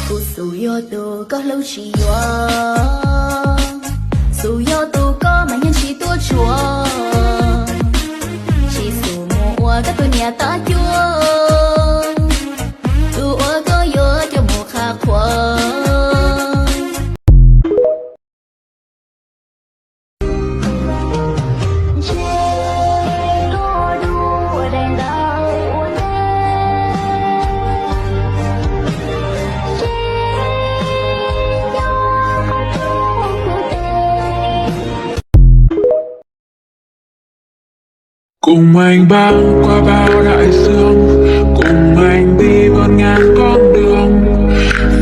Cô dù yo tu có lâu chỉ yo dù yo tu có mà nhân chỉ tua chùa chỉ dù mua các tôi nhà ta chua tu có yo cho một khá khoa cùng anh băng qua bao đại dương, cùng anh đi vượt ngàn con đường,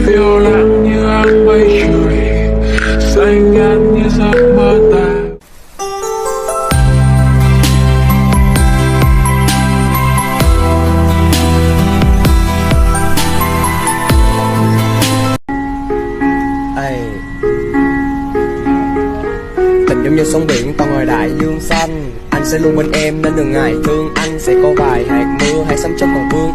phiêu lãng như áng mây trời, xanh ngát như giấc mơ ta. Tình giống như sóng biển to ngoài đại dương xanh, anh sẽ luôn bên em nên đừng ngại thương, anh sẽ có vài hạt mưa hay sấm chớp còn vương.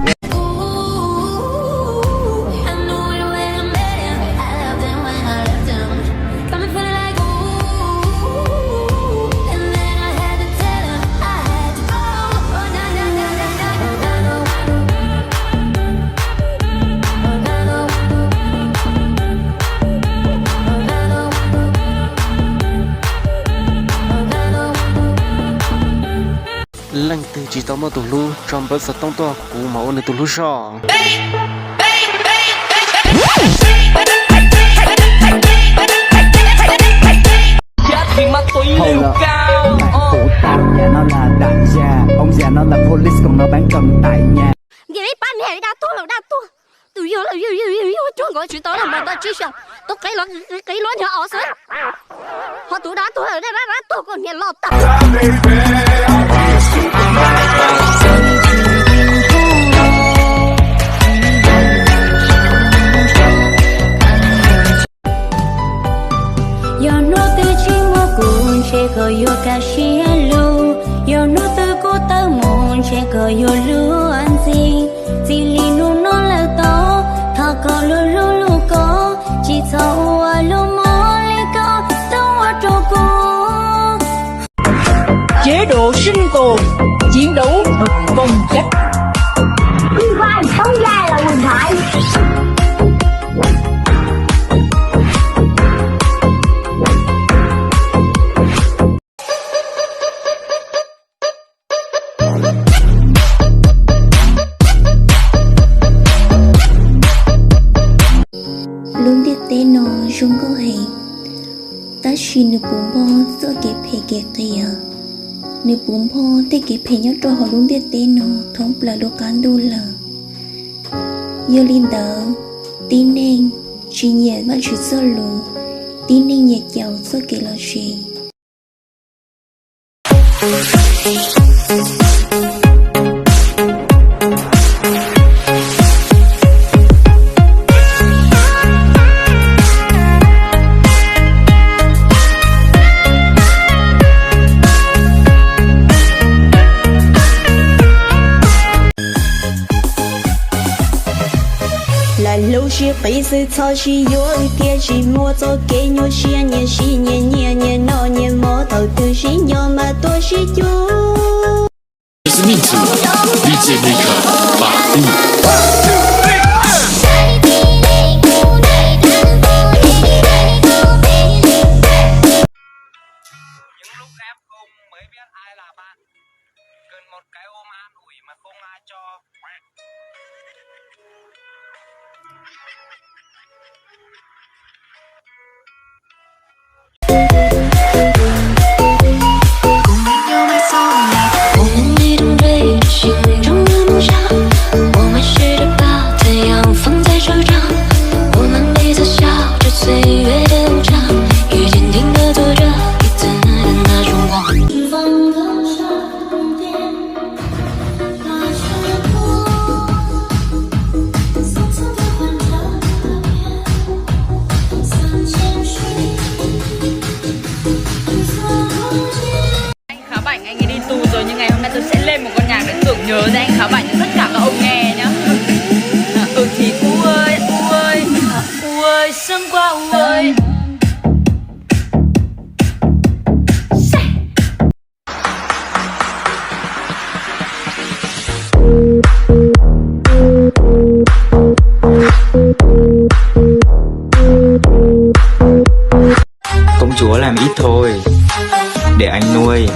lần từ chỉ tao mà tụi lu trong bớt sợ tông to cú máu này tụi lu sao Hold up. Của tao nhà nó là đại gia, ông già nó là police còn nó bán cầm tại nhà. Vậy mấy bạn này đa tua tôi yêu chúa gọi chuyện tôi là mà tôi chưa sao tôi kỹ lối cho họ sớm họ tụi đã tôi ở đây đã tôi còn nghe lo tập yo no te chimo kun che ko yo kashi lu yo no te ko ta mon che ko yo lu an si si li nu no la to tha ko lu ko chỉ sau a lu mo le ko tao a cho cô chế độ sinh tồn chiến đấu thực vong chất Quỳnh Khoai không ra là Quỳnh Thoại luôn biết té nó chúng có hệ ta chỉ nửa bún bò giữa kẹp kìa nửa bún bò té kẹp nhớ cho họ luôn biết té nó thống là đồ cán đu lờ yêu linh đỡ tin nên chỉ nhẹ vẫn chỉ sơ lù tin nên nhẹ giàu sơ kể là gì lâu xưa bây giờ cho chỉ yo kia chỉ mua cho cái nhau xia nhẹ nó nhẹ mò thầu từ xí nhau mà tôi xí chú 是命主，DJ Maker 把力。Những lúc ép không mới biết ai là bạn, cần một cái ôm an ủi mà không ai cho. ơi sớm qua ơi. Công chúa làm ít thôi để anh nuôi.